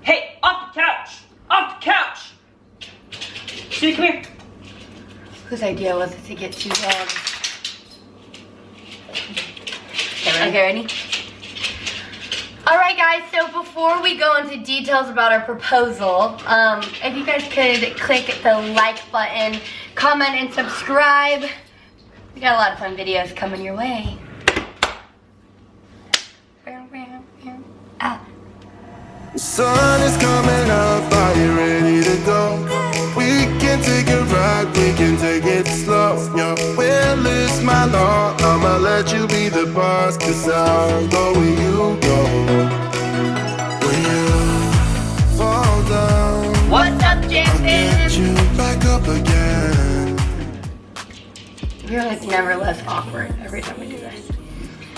Hey, off the couch! Off the couch! Sweetie, come here. Whose idea was it to get 2 dogs? Okay, ready? Alright guys, so before we go into details about our proposal, if you guys could click the like button, comment and subscribe. We got a lot of fun videos coming your way. The sun is coming up, are you ready to go? We can take a ride, we can take it slow. Your will is my law, I'ma let you be the boss, 'cause I'll go where you go. When you fall down, What's up, I'll get Jason? you back up again. We're like never less awkward every time we do this.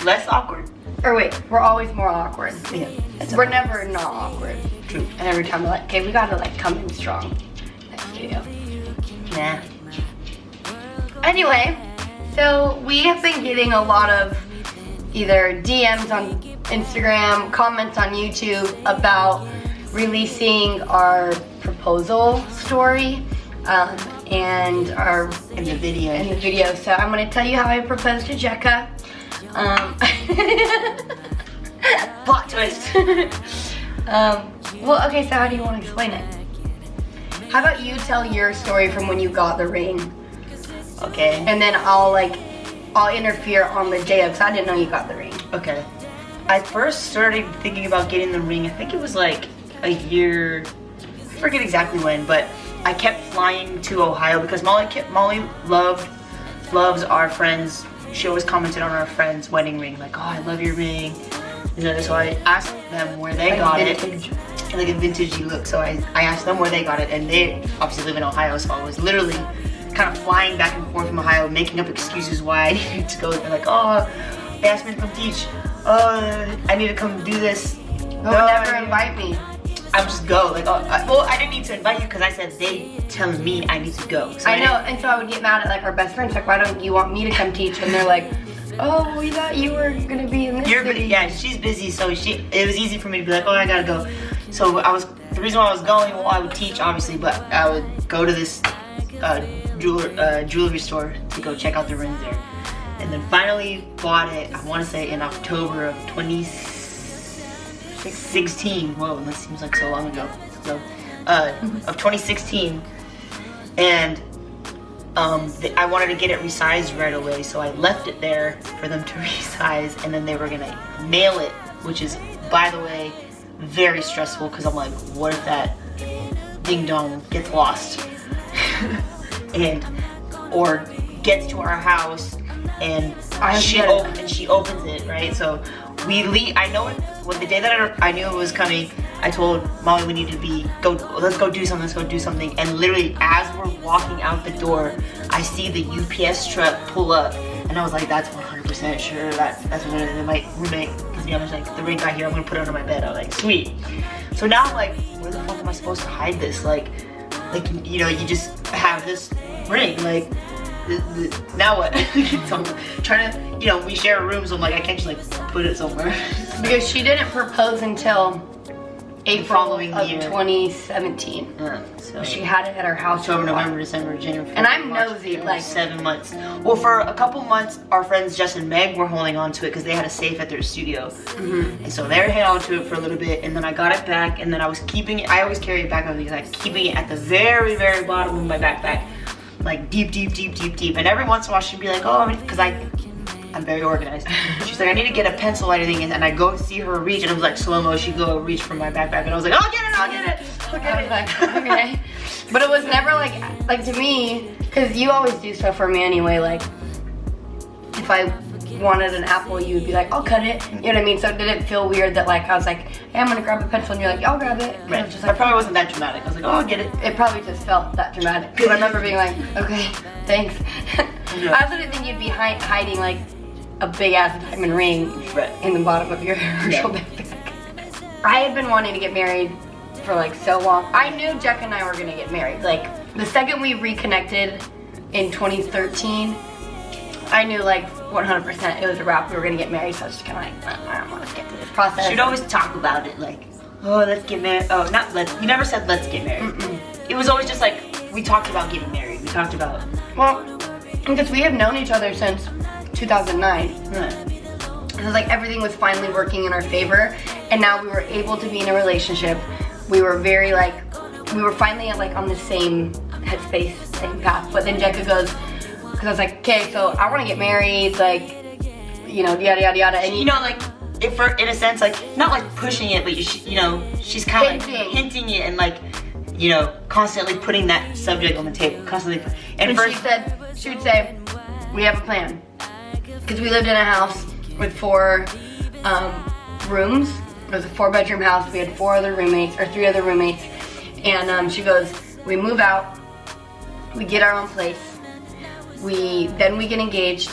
Less awkward? Or wait, we're always more awkward. Yeah. We're never not awkward. True. And every time we're like, okay, we gotta like come in strong next video. Nah. Anyway, so we have been getting a lot of either DMs on Instagram, comments on YouTube about releasing our proposal story and our In the video. So I'm gonna tell you how I proposed to Jeka. Plot twist. Well, okay, so how do you want to explain it? How about you tell your story from when you got the ring, Okay. and then I'll interfere on the day of, because I didn't know you got the ring. Okay. I first started thinking about getting the ring, I think it was like a year, I forget exactly when, but I kept flying to Ohio because Mollee loves our friends. She always commented on our friend's wedding ring, like, oh, I love your ring. You know, so I asked them where they got it. Like a vintagey look. So I asked them where they got it, and they obviously live in Ohio, so I was literally kind of flying back and forth from Ohio, making up excuses why I needed to go. They're like, oh, they asked me to come teach. I need to come do this. No, never invite me. I would just go. Like, well, I didn't need to invite you because I said they telling me I need to go. So I know, and so I would get mad at like our best friends, like, why don't you want me to come teach? And they're like, oh, we thought you were gonna be in this city. Yeah, she's busy, so it was easy for me to be like, oh, I gotta go. So the reason why I was going, well, I would teach obviously, but I would go to this jewelry store to go check out the rings there. And then finally bought it, I wanna say in October of 2016. Whoa, that seems like so long ago. So, of 2016. And I wanted to get it resized right away, so I left it there for them to resize, and then they were gonna mail it, which is, by the way, very stressful, because I'm like, what if that ding dong gets lost or gets to our house and she opens it, right? So I know it, when the day that I knew it was coming, I told Mollee we need to let's go do something, and literally as we're walking out the door, I see the UPS truck pull up, and I was like, that's 100% sure, that's what it is. My roommate, because I was like, the ring got here, I'm gonna put it under my bed. I was like, sweet. So now I'm like, where the fuck am I supposed to hide this? Like, you know, you just have this ring, like, now what? So I'm trying to, you know, we share rooms, so I'm like, I can't just like put it somewhere. Because she didn't propose until April following of year. 2017. So She had it at her house. October, November, December, January, And February, I'm March, nosy, April, like 7 months. Well, for a couple months, our friends Jess and Meg were holding on to it because they had a safe at their studio. And so they were hanging on to it for a little bit, and then I got it back, and then I was keeping it. I always carry it back with me, like keeping it at the very, very bottom of my backpack, like deep. And every once in a while she'd be like, oh, because I'm very organized. She's like, I need to get a pencil or anything, and I go see her reach, and I was like, slow-mo, she'd go reach from my backpack, and I was like, I'll get it. I was like, okay. But it was never like to me, because you always do stuff for me anyway, like, if I wanted an apple, you would be like, I'll cut it, you know what I mean? So did it feel weird that like, I was like, hey, I'm gonna grab a pencil, and you're like, I'll grab it? Right. I was just like, I probably wasn't that dramatic. I was like, oh, I'll get it. it probably just felt that dramatic. Because I remember being like, okay, thanks. Yeah. I also didn't think you'd be hiding like a big ass diamond ring in the bottom of your backpack. I had been wanting to get married for like so long. I knew Jeka and I were gonna get married. Like the second we reconnected in 2013, I knew like 100% it was a wrap. We were gonna get married. So I was just kind of like, I don't want to get to this process. She'd always talk about it, like oh, let's get married. Oh, not let's. We never said let's get married. It was always just like we talked about getting married. We talked about. Well, because we have known each other since 2009. It was like everything was finally working in our favor, and now we were able to be in a relationship. We were very like, we were finally like on the same headspace, same path. But then Jeka goes, because I was like, okay, so I want to get married, like, you know, yada yada yada. And you know, like, if we're in a sense, like, not like pushing it, but you know, she's kind of like hinting it and like, you know, constantly putting that subject on the table, constantly. And first, she would say, we have a plan, because we lived in a house with 4 rooms. It was a 4-bedroom house. We had 4 other roommates, or 3 other roommates. And she goes, we move out, we get our own place, then we get engaged,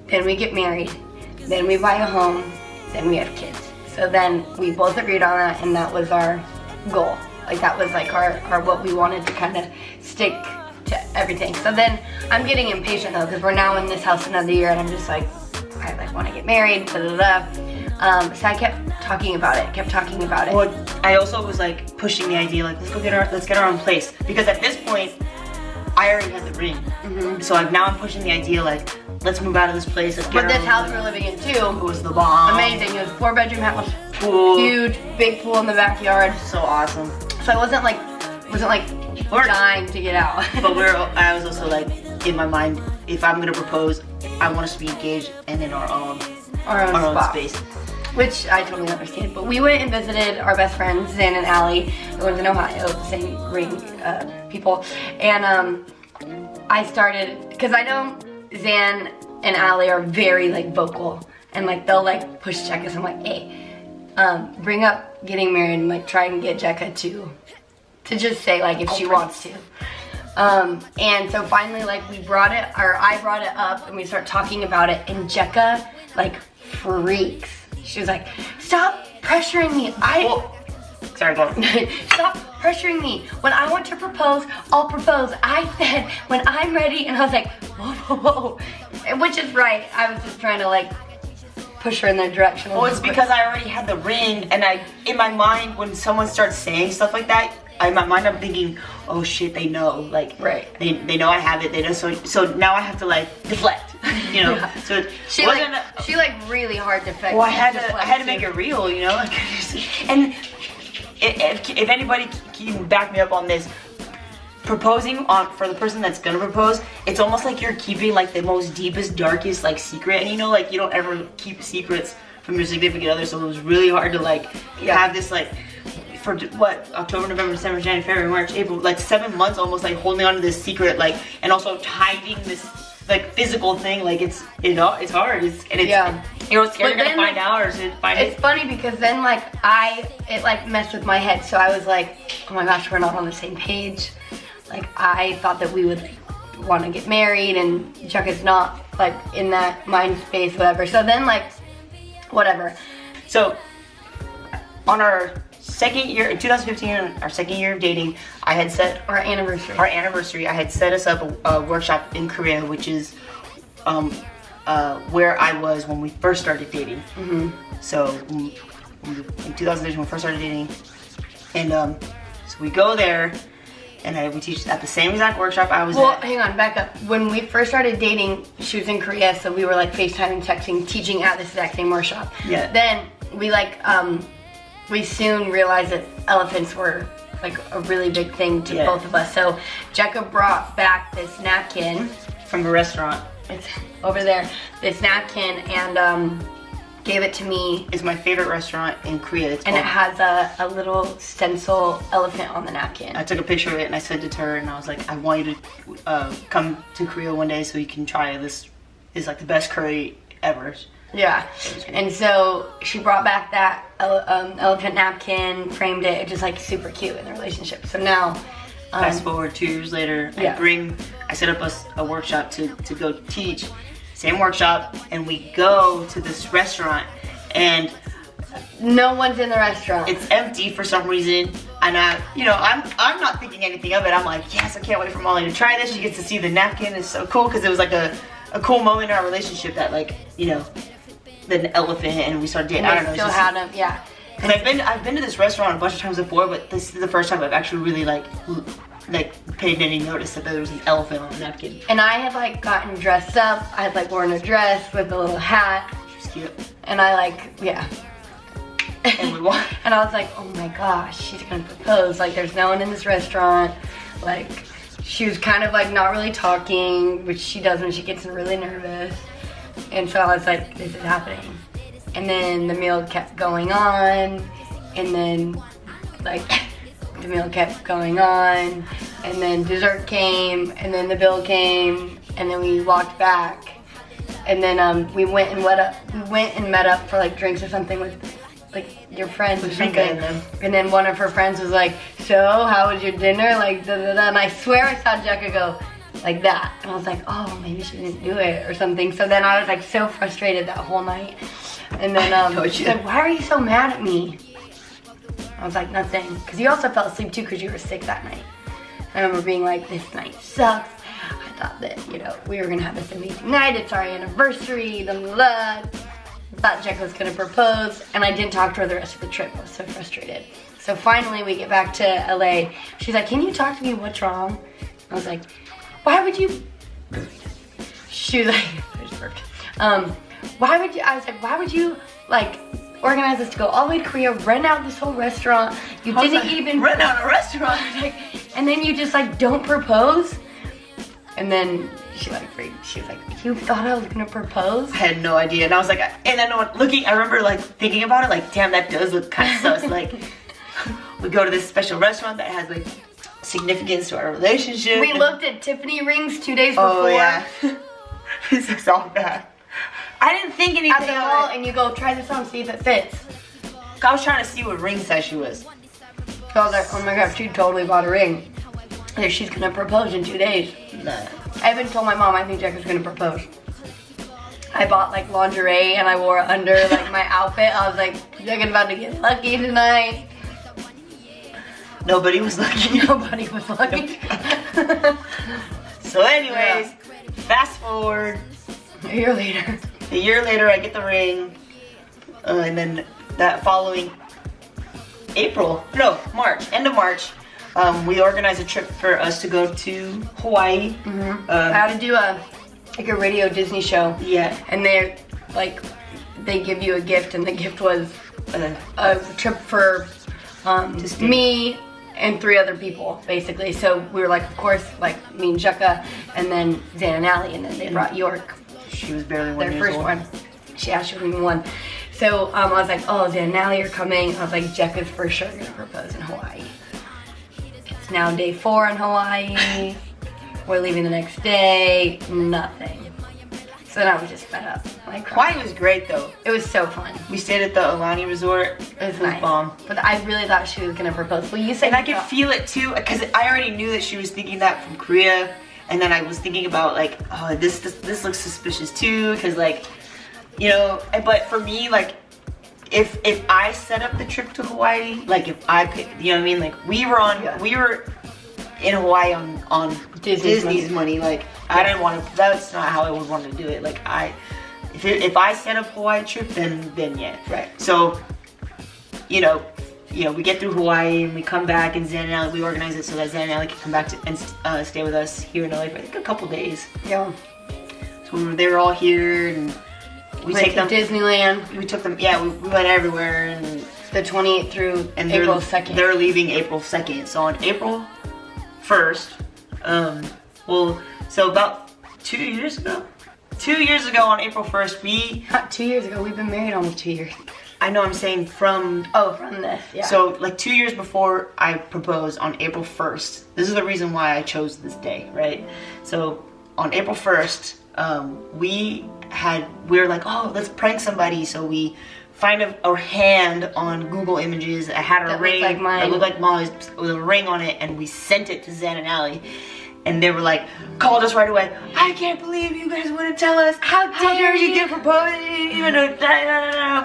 then we get married, then we buy a home, then we have kids. So then we both agreed on that, and that was our goal. Like that was like our what we wanted to kind of stick to everything. So then I'm getting impatient though, because we're now in this house another year, and I'm just like, I like want to get married, da da da. So I kept talking about it, Well, I also was like pushing the idea, like let's get our own place, because at this point, I already had the ring. So now I'm pushing the idea, like let's move out of this place. But this house we're living in too, it was the bomb. Amazing. It was a 4-bedroom house, pool, huge, big pool in the backyard. So awesome. So I wasn't like dying to get out. But I was also like, in my mind, if I'm gonna propose, I want us to be engaged and in our own spot. Space. Which I totally understand. But we went and visited our best friends, Zan and Allie, who lives in Ohio, the same ring people. And I started, because I know Zan and Allie are very like vocal, and like they'll like push Jeka. So I'm like, hey, bring up getting married and like try and get Jeka to just say like if she wants to. And so finally like I brought it up and we start talking about it, and Jeka like freaks. She was like, stop pressuring me. Sorry, go on. Stop pressuring me. When I want to propose, I'll propose. I said when I'm ready, and I was like, whoa, whoa, whoa. Which is right. I was just trying to like push her in that direction. Well, it's because I already had the ring, and in my mind, when someone starts saying stuff like that, in my mind I'm thinking, oh shit, they know, like, right. They know I have it. They know, so now I have to like deflect, you know. Yeah. So she really hard deflect. Well, I had to make it real, you know. And if anybody can back me up on this, proposing for the person that's gonna propose, it's almost like you're keeping like the most deepest, darkest like secret, and you know, like you don't ever keep secrets from your significant other, so it was really hard to like have this like for what, October, November, December, January, February, March, April, like 7 months almost, like holding on to this secret, like, and also hiding this like physical thing, like it's, you know, it's hard, it's you know, it's scary to find out or to find it. It's funny because then like it like messed with my head, so I was like, oh my gosh, we're not on the same page. Like I thought that we would want to get married, and Chuck is not like in that mind space, whatever. So then like, whatever. So on our second year, in 2015, our second year of dating, I had set our anniversary. I had set us up a workshop in Korea, which is where I was when we first started dating. So in 2015, when we first started dating, and so we go there. And we teach at the same exact workshop I was at. Well, hang on, back up. When we first started dating, she was in Korea, so we were like FaceTiming, texting, teaching at this exact same workshop. Yeah. Then we like, we soon realized that elephants were like a really big thing to both of us. So Jeka brought back this napkin. From a restaurant. It's over there. This napkin, and gave it to me. It's my favorite restaurant in Korea. And it has a little stencil elephant on the napkin. I took a picture of it and I sent it to her, and I was like, I want you to come to Korea one day so you can try this. It's like the best curry ever. Yeah. And so she brought back that elephant napkin, framed it. It's just like super cute in the relationship. So now, fast forward 2 years later, I set up a workshop to go teach. Same workshop, and we go to this restaurant, and no one's in the restaurant. It's empty for some reason, and I'm not thinking anything of it. I'm like, yes, I can't wait for Mollee to try this. She gets to see the napkin. It's so cool because it was like a cool moment in our relationship that, like, you know, the elephant, and we started dating. I don't know. Still had him, yeah. And I've been to this restaurant a bunch of times before, but this is the first time I've actually really like paid any notice that there was an elephant on the napkin. And I had like gotten dressed up. I had like worn a dress with a little hat. She was cute. And I like, yeah. And we walked. And I was like, oh my gosh, she's gonna propose. Like there's no one in this restaurant. Like she was kind of like not really talking, which she does when she gets really nervous. And so I was like, this is happening. And then the meal kept going on, and then like the meal kept going on, and then dessert came, and then the bill came, and then we walked back, and then we went and met up for like drinks or something with like your friends or something. And then one of her friends was like, so how was your dinner? Like da da da. And I swear I saw Jeka go like that, and I was like, oh, maybe she didn't do it or something. So then I was like so frustrated that whole night. And then she said, why are you so mad at me? I was like, nothing. Because you also fell asleep too because you were sick that night. I remember being like, this night sucks. I thought that, you know, we were going to have this amazing night. It's our anniversary. Blah, blah, blah. Thought Jeka was going to propose. And I didn't talk to her the rest of the trip. I was so frustrated. So finally we get back to LA. She's like, can you talk to me? What's wrong? I was like, why would you? She was like, I just burped. Why would you, I was like, why would you like organize us to go all the way to Korea, rent out this whole restaurant? You didn't even rent out a restaurant. Like, and then you just like don't propose? And then she like freaked. She was like, you thought I was gonna propose? I had no idea. And I was like, and then I remember like thinking about it, like, damn, that does look kind of sus. Like, we go to this special restaurant that has like significance to our relationship. We looked at Tiffany rings 2 days before. Oh yeah. This is all bad. I didn't think anything at the mall, and you go try this on, see if it fits. I was trying to see what ring size she was. So I was like, oh my god, she totally bought a ring. And she's gonna propose in 2 days. Nah. I even told my mom I think Jeka's gonna propose. I bought like lingerie and I wore it under like my outfit. I was like, Jeka's about to get lucky tonight. Nobody was lucky. Nobody was lucky. So anyways, fast forward. A year later. A year later, I get the ring. And then that following March, end of March, we organized a trip for us to go to Hawaii. Mm-hmm. I had to do a Radio Disney show. Yeah. And they give you a gift, and the gift was a trip for me and 3 other people, basically. So we were like, of course, like me and Jeka, and then Zan and Allie, and then they brought York. She was barely 1 year old. Their first one. She wasn't even 1. So I was like, oh, Zan and Allie are coming. I was like, Jeka's for sure gonna propose in Hawaii. It's now day 4 in Hawaii. We're leaving the next day. Nothing. So then I was just fed up. Like, Hawaii was great though. It was so fun. We stayed at the Alani Resort. It was nice. Bomb. But I really thought she was gonna propose. Well, you said, and I could feel it too, because I already knew that she was thinking that from Korea. And then I was thinking about like, oh, this looks suspicious too, because like, you know. But for me, like, if I set up the trip to Hawaii, like if I picked, you know what I mean? Like we were in Hawaii on Disney's money. Like I didn't want to. That's not how I would want to do it. Like if I set up Hawaii trip, then yeah. Right. So, you know, we get through Hawaii and we come back, and Zan and Allie, we organize it so that Zan and Allie can come back and stay with us here in LA for I think a couple days. Yeah. So they were all here, and we take them to Disneyland. We took them. Yeah, we went everywhere, and the 28th through April 2nd. They're leaving April 2nd. So on April 1st, so about 2 years ago. 2 years ago on April 1st, Not 2 years ago. We've been married almost 2 years. I know, I'm saying from this, yeah. So like 2 years before I proposed on April 1st. This is the reason why I chose this day, right? So on April 1st, we were like, oh, let's prank somebody. So we find a hand on Google Images. I had a ring that looked like Molly's with a ring on it, and we sent it to Zan and Allie. And they were like, called us right away. I can't believe you guys wouldn't tell us. How dare you get proposed? Even though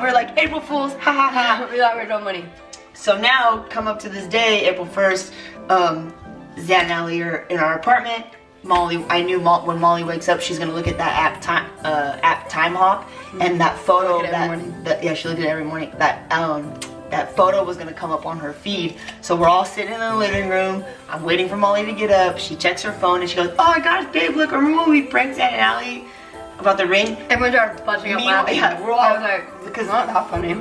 we're like, April Fools, ha ha ha. We thought we were no money. So now, come up to this day, April 1st, Zan and Allie are in our apartment. Molly, I knew when Molly wakes up, she's gonna look at that app Time Hawk, and that photo she looked at it every morning. That that photo was gonna come up on her feed. So we're all sitting in the living room. I'm waiting for Mollee to get up. She checks her phone and she goes, "Oh my gosh, babe, look, remember when we pranked Zan and Allie about the ring?" Everyone started busting up laughing. Yeah, we're all, I was like, because not that funny.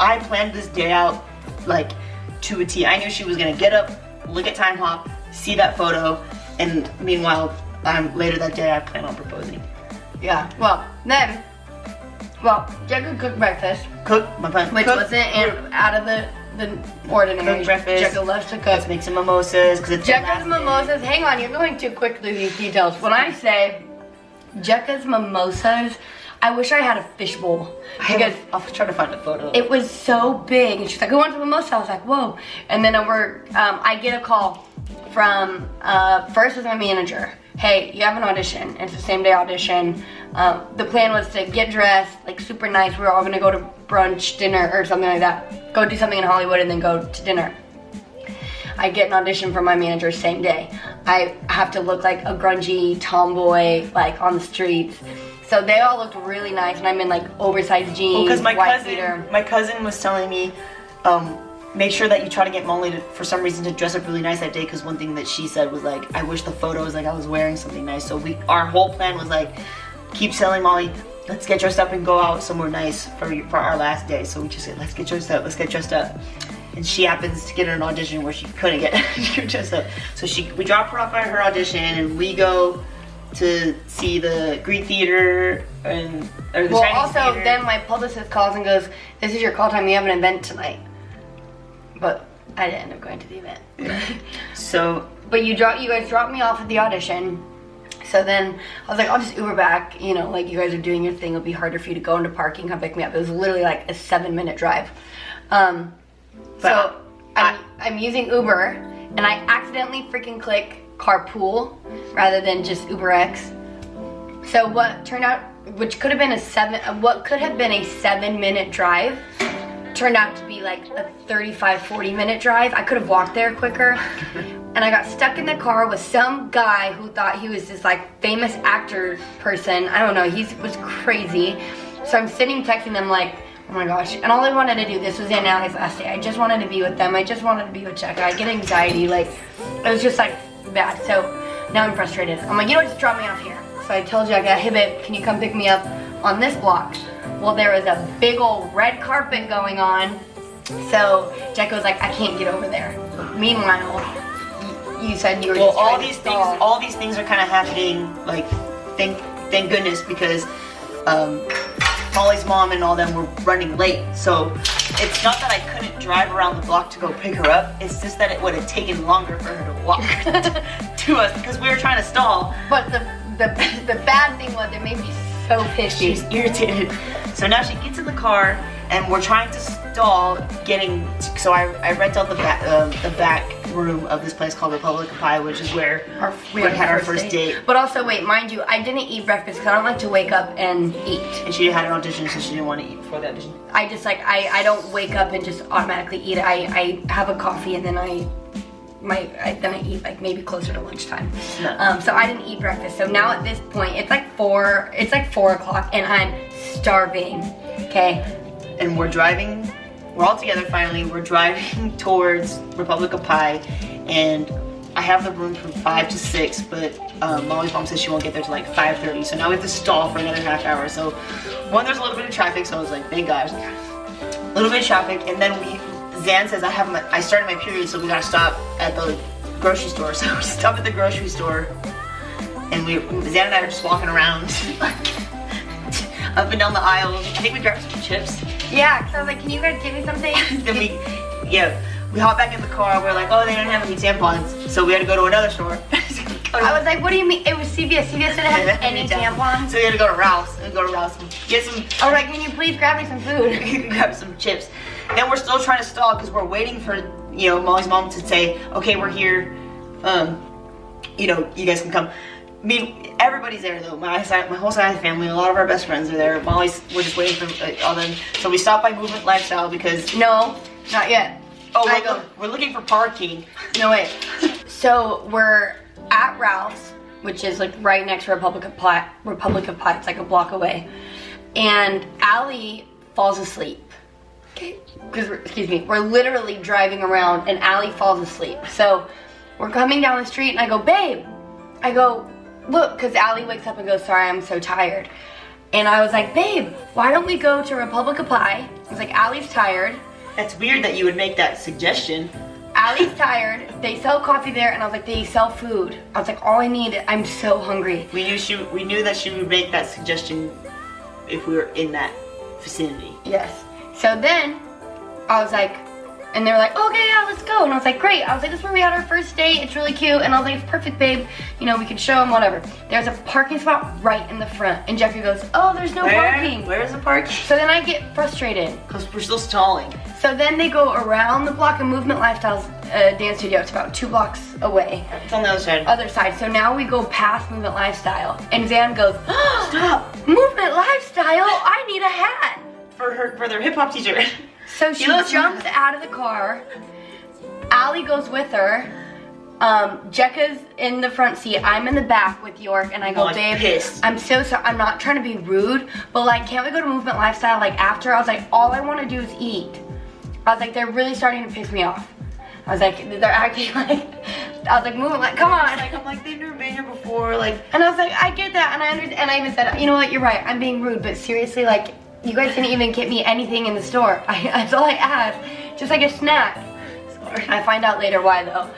I planned this day out like to a T. I knew she was gonna get up, look at Time Hop, see that photo, and meanwhile, later that day I plan on proposing. Yeah. Well, Jeka cooked breakfast. Which wasn't out of the ordinary. Cook breakfast. Jeka loves to cook. Let's make some mimosas because it's Jeka's mimosas. Hang on, you're going too quick through these details. When I say Jeka's mimosas, I wish I had a fishbowl because I'll try to find a photo. it was so big, and she's like, "I want a mimosa." I was like, "Whoa!" And then I get a call from first was my manager. "Hey, you have an audition. It's the same day audition." The plan was to get dressed, like super nice. We were all gonna go to brunch, dinner, or something like that. Go do something in Hollywood and then go to dinner. I get an audition from my manager same day. I have to look like a grungy tomboy, like on the streets. So they all looked really nice, and I'm in like oversized jeans, because white beater. my cousin was telling me, make sure that you try to get Mollee to, for some reason, to dress up really nice that day. Because one thing that she said was like, "I wish the photo was like I was wearing something nice." So our whole plan was like, keep telling Mollee, let's get dressed up and go out somewhere nice for our last day. So we just said, let's get dressed up, let's get dressed up. And she happens to get an audition where she couldn't get dressed up. So we drop her off at her audition, and we go to see the Greek theater or the Well, Chinese also theater. then my publicist calls and goes, "This is your call time. We have an event tonight." But I didn't end up going to the event. So, but you guys dropped me off at the audition. So then I was like, I'll just Uber back. You know, like you guys are doing your thing. It'll be harder for you to go into parking, come pick me up. It was literally like a 7-minute drive. So I'm using Uber, and I accidentally freaking click carpool rather than just UberX. So what turned out, which could have been what could have been a 7-minute drive, turned out to be like a 35-40 minute drive. I could have walked there quicker. And I got stuck in the car with some guy who thought he was this like famous actor person. I don't know, he was crazy. So I'm sitting texting them like, oh my gosh. And all I wanted to do, this was Zan and Allie's last day. I just wanted to be with them. I just wanted to be with Jeka. I get anxiety, like, it was just like bad. So now I'm frustrated. I'm like, you know what, just drop me off here. So I told Jeka, hey babe, can you come pick me up on this block? Well, there was a big old red carpet going on. So Jeka was like, I can't get over there. Meanwhile, you said you were just all these things are kind of happening, like, thank goodness, because Mollee's mom and all them were running late. So it's not that I couldn't drive around the block to go pick her up. It's just that it would have taken longer for her to walk to us because we were trying to stall. But the bad thing was it made me so pissed. She was irritated. So now she gets in the car and we're trying to stall so I rent out the back room of this place called Republic of Pie, which is where we had our first date. But also, wait, mind you, I didn't eat breakfast because I don't like to wake up and eat. And she had an audition, so she didn't want to eat before the audition. I just like, I don't wake up and just automatically eat. I have a coffee and then I eat like maybe closer to lunchtime. No. So I didn't eat breakfast. So now at this point, it's like 4 o'clock and I'm starving, okay? And we're all together finally, we're driving towards Republic of Pie, and I have the room from 5 to 6, but Mollee's mom says she won't get there till like 5:30, so now we have to stall for another half hour. So one, there's a little bit of traffic, so I was like, thank God. A little bit of traffic, and then Zan says I started my period, so we gotta stop at the grocery store. So we stop at the grocery store, and Zan and I are just walking around up and down the aisles. I think we grabbed some chips. Yeah, because I was like, can you guys give me something? Then we hop back in the car. We're like, oh, they don't have any tampons, so we had to go to another store. I was like, what do you mean? It was CVS. CVS didn't have any tampons. So we had to go to Ralph's and get some. I was like, can you please grab me some food? Grab some chips. Then we're still trying to stall because we're waiting for Mollee's mom to say, okay, we're here. You guys can come. I mean, everybody's there though. My whole side of the family, a lot of our best friends are there. We're just waiting for all them. So we stopped by Movement Lifestyle because no, not yet. Oh, we're looking for parking. No way. So we're at Ralph's, which is like right next to Republic of Pie. It's like a block away. And Allie falls asleep. excuse me, we're literally driving around and Allie falls asleep. So we're coming down the street and I go, babe, I go, look, because Allie wakes up and goes, sorry, I'm so tired. And I was like, babe, why don't we go to Republic of Pie? I was like, Allie's tired. That's weird that you would make that suggestion. Allie's tired. They sell coffee there, and I was like, they sell food. I was like, all I need, I'm so hungry. We knew that she would make that suggestion if we were in that vicinity. Yes. So then I was like, and they were like, okay, yeah, let's go. And I was like, great. I was like, this is where we had our first date. It's really cute. And I was like, it's perfect, babe. You know, we could show them whatever. There's a parking spot right in the front. And Jeffrey goes, oh, there's no parking. Where's the parking? So then I get frustrated. Because we're still stalling. So then they go around the block of Movement Lifestyle's dance studio. It's about 2 blocks away. It's on the other side. Other side. So now we go past Movement Lifestyle. And Zan goes, oh, stop. Movement Lifestyle? I need a hat. For their hip hop teacher. So she jumps out of the car. Allie goes with her. Jeka's in the front seat. I'm in the back with York, and I go, babe, pissed. I'm so sorry. I'm not trying to be rude, but like, can't we go to Movement Lifestyle like after? I was like, all I want to do is eat. I was like, they're really starting to piss me off. I was like, they're acting like. I was like, Movement, like, come on. I'm like, they've never been here before, like. And I was like, I get that, and I understand. And I even said, you know what? You're right. I'm being rude, but seriously, like. You guys didn't even get me anything in the store. That's all I asked, just like a snack. Sorry. I find out later why though.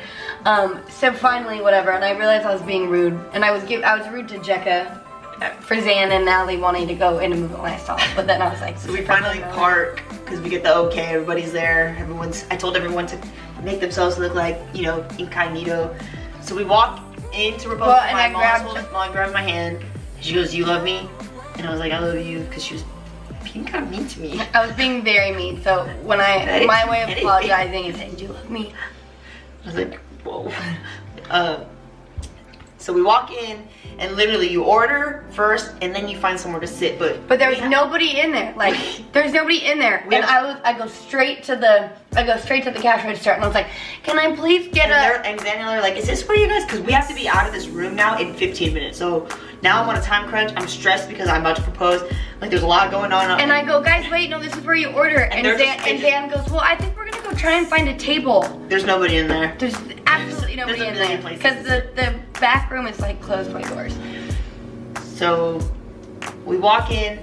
So finally, whatever, and I realized I was being rude, and I was rude to Jeka for Zan and Allie wanting to go into Movement Lifestyle. But then I was like, so we finally park because we get the okay. Everybody's there. I told everyone to make themselves look like, you know, incognito. So we walk into Republic. And I grabbed my hand. She goes, "You love me," and I was like, "I love you," because she was being kind of mean to me. I was being very mean. So when my way of apologizing is saying, "Do you love me?" I was like, whoa. So we walk in, and literally you order first, and then you find somewhere to sit. But there's nobody in there. Like there's nobody in there. And I go straight to the cash register, and I was like, "Can I please get And then they're like, "Is this where you guys?" Because we have to be out of this room now in 15 minutes. So now I'm on a time crunch. I'm stressed because I'm about to propose. Like there's a lot going on. And I go, "Guys, wait, no, this is where you order." And Dan goes, "Well, I think we're gonna go try and find a table." There's nobody in there. There's absolutely nobody in there because the back room is like closed by doors. So we walk in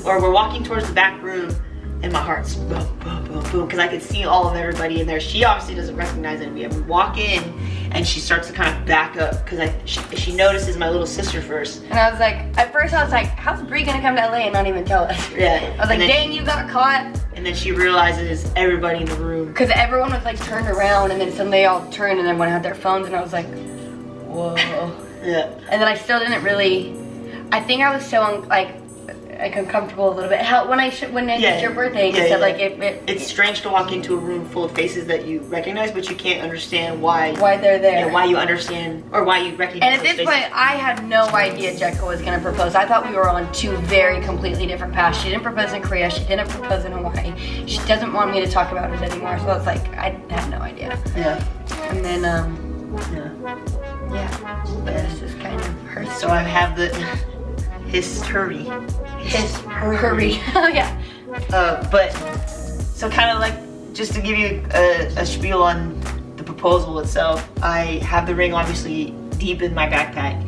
we're walking towards the back room, and my heart's boom, boom, boom, boom, because I could see all of everybody in there. She obviously doesn't recognize anybody. We walk in, and she starts to kind of back up because she notices my little sister first. And I was like, at first I was like, how's Bree gonna come to LA and not even tell us? Yeah. I was like, dang, you got caught. And then she realizes everybody in the room. Because everyone was like turned around, and then suddenly they all turned, and everyone had their phones, and I was like, whoa. Yeah. And then I still didn't really. I think I was so like uncomfortable a little bit. When it's your birthday, you said like it's strange to walk into a room full of faces that you recognize, but you can't understand why they're there. Yeah, why you understand or why you recognize. And at this point, I had no idea Jeka was gonna propose. I thought we were on 2 very completely different paths. She didn't propose in Korea. She didn't propose in Hawaii. She doesn't want me to talk about it anymore. So it's like I had no idea. Yeah. And then but this is kind of her story. So I have the history. Oh yeah. But so kind of like just to give you a spiel on the proposal itself. I have the ring obviously deep in my backpack,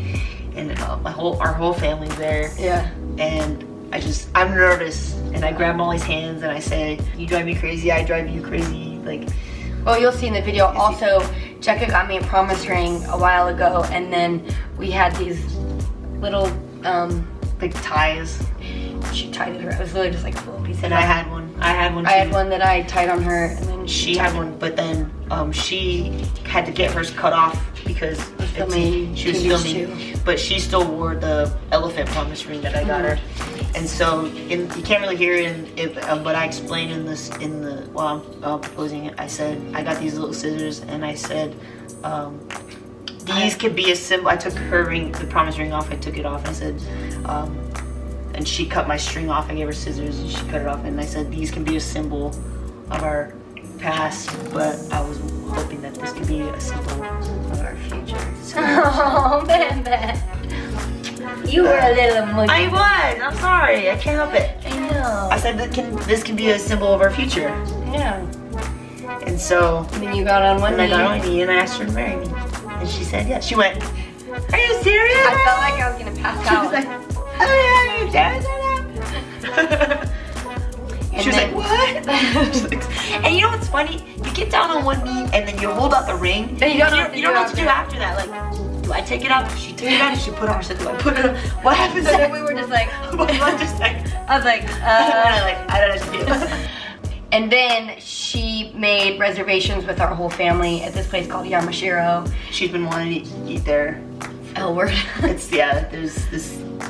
and our whole family's there. Yeah. And I'm nervous, and I grab Molly's hands and I say, "You drive me crazy, I drive you crazy." Like. Well, you'll see in the video. Also, Jeka got me a promise ring a while ago, and then we had these little like ties. She tied it around. It was literally just like a little piece. And I had one. I had one too. I had one that I tied on her, and then she had one. But then she had to get hers cut off because she was filming. But she still wore the elephant promise ring that I got her. And so you can't really hear it, but I explained while I'm proposing it. I said I got these little scissors, and I said these could be a symbol. I took her ring, the promise ring off. I took it off. I said, and she cut my string off. I gave her scissors, and she cut it off. And I said these can be a symbol of our past, but I was hoping that this could be a symbol of our future. So, oh, man. You were a little emotional. I was. I'm sorry. I can't help it. I know. know. I said that this can be a symbol of our future. Yeah. And so. And then you got on one knee. I got on one knee and I asked her to marry me. And she said yes. She went, "Are you serious?" I felt like I was gonna pass out. She was like, "Oh yeah, you serious right now?" She was like, "What?" And you know what's funny? You get down on one knee and then you hold out the ring. And you don't know what to do after that. Like, do I take it out? She took it out. She put it on her. Said, "Do I put it on?" What happens? So then we were just like, I was like, I don't know what to do. And then she made reservations with our whole family at this place called Yamashiro. She's been wanting to eat there. L word. It's there's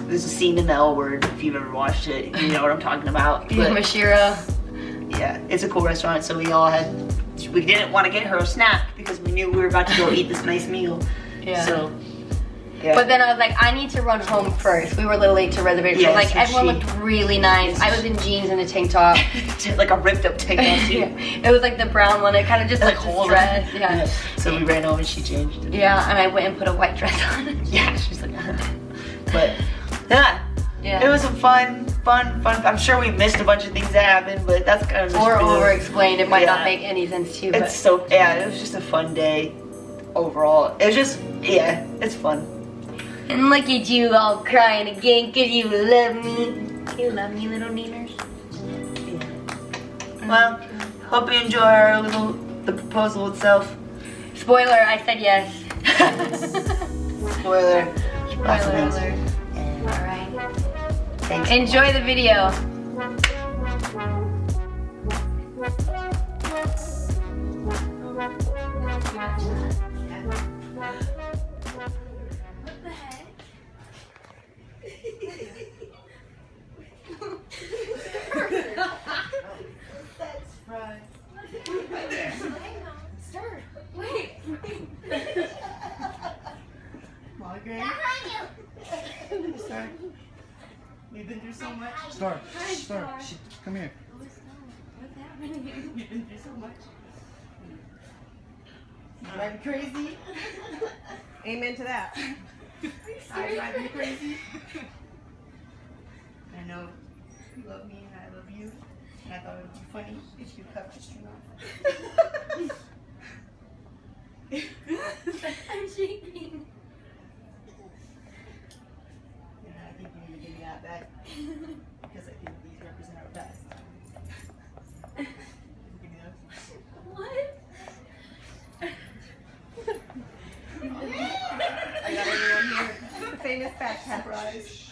a scene in the L word. If you've ever watched it, you know what I'm talking about. But, Yamashiro. yeah, it's a cool restaurant. So we didn't want to get her a snack because we knew we were about to go eat this nice meal. Yeah. So. Yeah. But then I was like, I need to run home first. We were a little late to reservation. Yeah, like so everyone looked really nice. I was in jeans and a tank top. Like a ripped up tank top too. Yeah. It was like the brown one. It kind of just like holes dress. in it. Yeah. So we ran home and she changed. Yeah, and I went and put a white dress on. Yeah, she's like, but yeah, it was a fun. I'm sure we missed a bunch of things that happened, but that's kind of or over-explained. It might not make any sense too. But. It's so it was just a fun day overall. It was just it's fun. And look at you all crying again because you love me. You love me, little Neaners. Yeah. Well, hope you enjoy the proposal itself. Spoiler, I said yes. Spoiler. Spoiler alert. Alright. Thanks. Enjoy the video. Star, we've been through so much. Star, come here. What's happening? We've been through so much. You drive me crazy. Amen to that. I drive you crazy. I know you love me and I love you. And I thought it would be funny if you cut the string off. I'm shaking. And I think you need to give me that back. Because I think these represent our past. Give me those. What? I got everyone here. The famous fat cat. Surprise.